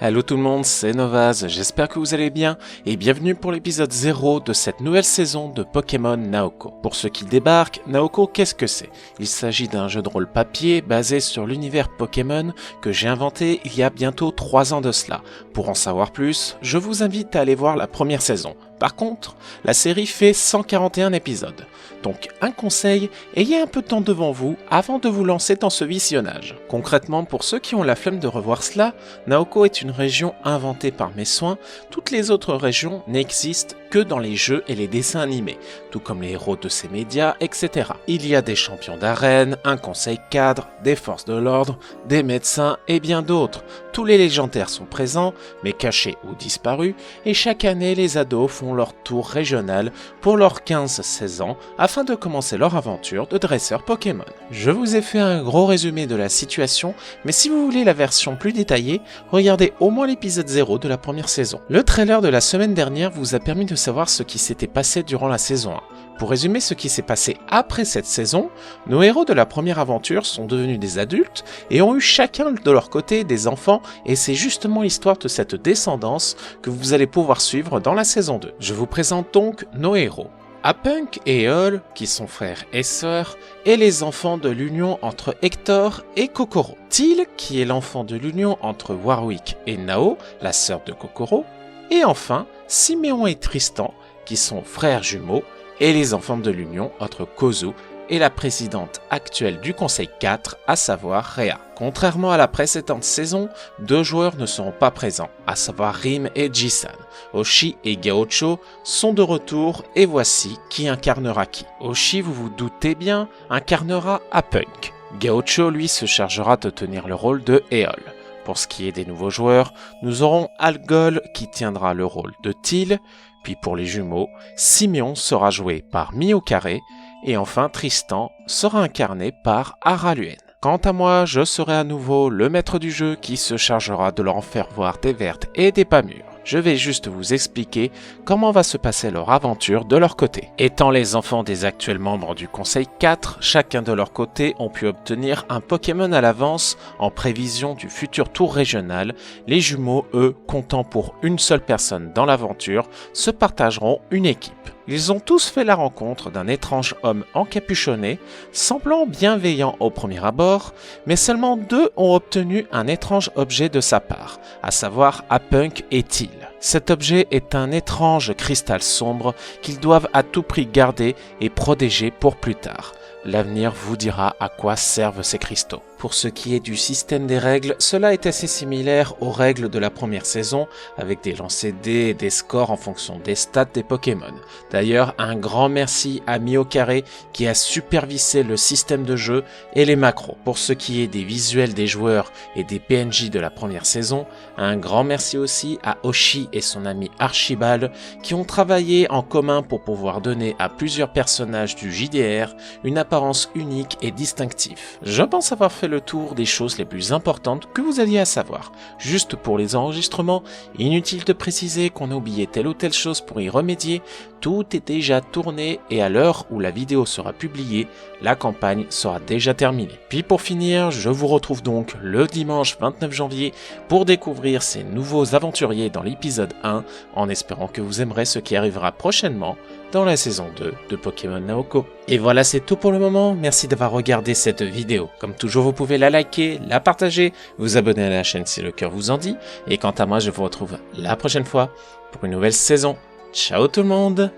Hello tout le monde, c'est Novaz, j'espère que vous allez bien et bienvenue pour l'épisode 0 de cette nouvelle saison de Pokémon Naoko. Pour ceux qui débarquent, Naoko qu'est-ce que c'est? Il s'agit d'un jeu de rôle papier basé sur l'univers Pokémon que j'ai inventé il y a bientôt 3 ans de cela. Pour en savoir plus, je vous invite à aller voir la première saison. Par contre, la série fait 141 épisodes. Donc un conseil, ayez un peu de temps devant vous avant de vous lancer dans ce visionnage. Concrètement, pour ceux qui ont la flemme de revoir cela, Naoko est une région inventée par mes soins, toutes les autres régions n'existent que dans les jeux et les dessins animés, tout comme les héros de ces médias, etc. Il y a des champions d'arène, un conseil cadre, des forces de l'ordre, des médecins et bien d'autres. Tous les légendaires sont présents, mais cachés ou disparus, et chaque année les ados font leur tour régional pour leurs 15-16 ans afin de commencer leur aventure de dresseur Pokémon. Je vous ai fait un gros résumé de la situation, mais si vous voulez la version plus détaillée, regardez au moins l'épisode 0 de la première saison. Le trailer de la semaine dernière vous a permis de savoir ce qui s'était passé durant la saison 1. Pour résumer ce qui s'est passé après cette saison, nos héros de la première aventure sont devenus des adultes et ont eu chacun de leur côté des enfants, et c'est justement l'histoire de cette descendance que vous allez pouvoir suivre dans la saison 2. Je vous présente donc nos héros. Apunk et Eol, qui sont frères et sœurs, et les enfants de l'union entre Hector et Kokoro. Teal, qui est l'enfant de l'union entre Warwick et Nao, la sœur de Kokoro. Et enfin, Siméon et Tristan, qui sont frères jumeaux, et les enfants de l'union entre Kozu et la présidente actuelle du Conseil 4, à savoir Rhea. Contrairement à la précédente saison, 2 joueurs ne seront pas présents, à savoir Rim et Jisan. Oshi et Gaucho sont de retour et voici qui incarnera qui. Oshi, vous vous doutez bien, incarnera Apunk. Gaucho, lui, se chargera de tenir le rôle de Eol. Pour ce qui est des nouveaux joueurs, nous aurons Algol qui tiendra le rôle de Teal, puis pour les jumeaux, Siméon sera joué par Miyokare, et enfin Tristan sera incarné par Araluen. Quant à moi, je serai à nouveau le maître du jeu qui se chargera de leur en faire voir des vertes et des pas mûres. Je vais juste vous expliquer comment va se passer leur aventure de leur côté. Étant les enfants des actuels membres du Conseil 4, chacun de leur côté ont pu obtenir un Pokémon à l'avance en prévision du futur tour régional. Les jumeaux, eux, comptant pour une seule personne dans l'aventure, se partageront une équipe. Ils ont tous fait la rencontre d'un étrange homme encapuchonné, semblant bienveillant au premier abord, mais seulement 2 ont obtenu un étrange objet de sa part, à savoir Apunk et Teal. Cet objet est un étrange cristal sombre qu'ils doivent à tout prix garder et protéger pour plus tard. L'avenir vous dira à quoi servent ces cristaux. Pour ce qui est du système des règles, cela est assez similaire aux règles de la première saison, avec des lancers de dés et des scores en fonction des stats des Pokémon. D'ailleurs, un grand merci à Miyokare qui a supervisé le système de jeu et les macros. Pour ce qui est des visuels des joueurs et des PNJ de la première saison, un grand merci aussi à Oshi et son ami Archibald qui ont travaillé en commun pour pouvoir donner à plusieurs personnages du JDR une apparence unique et distinctive. Je pense avoir fait le tour des choses les plus importantes que vous alliez à savoir. Juste pour les enregistrements, inutile de préciser qu'on a oublié telle ou telle chose pour y remédier, tout est déjà tourné et à l'heure où la vidéo sera publiée, la campagne sera déjà terminée. Puis pour finir, je vous retrouve donc le dimanche 29 janvier pour découvrir ces nouveaux aventuriers dans l'épisode 1, en espérant que vous aimerez ce qui arrivera prochainement dans la saison 2 de Pokémon Naoko. Et voilà, c'est tout pour le moment, merci d'avoir regardé cette vidéo. Comme toujours, vous pouvez la liker, la partager, vous abonner à la chaîne si le cœur vous en dit, et quant à moi, je vous retrouve la prochaine fois pour une nouvelle saison. Ciao tout le monde!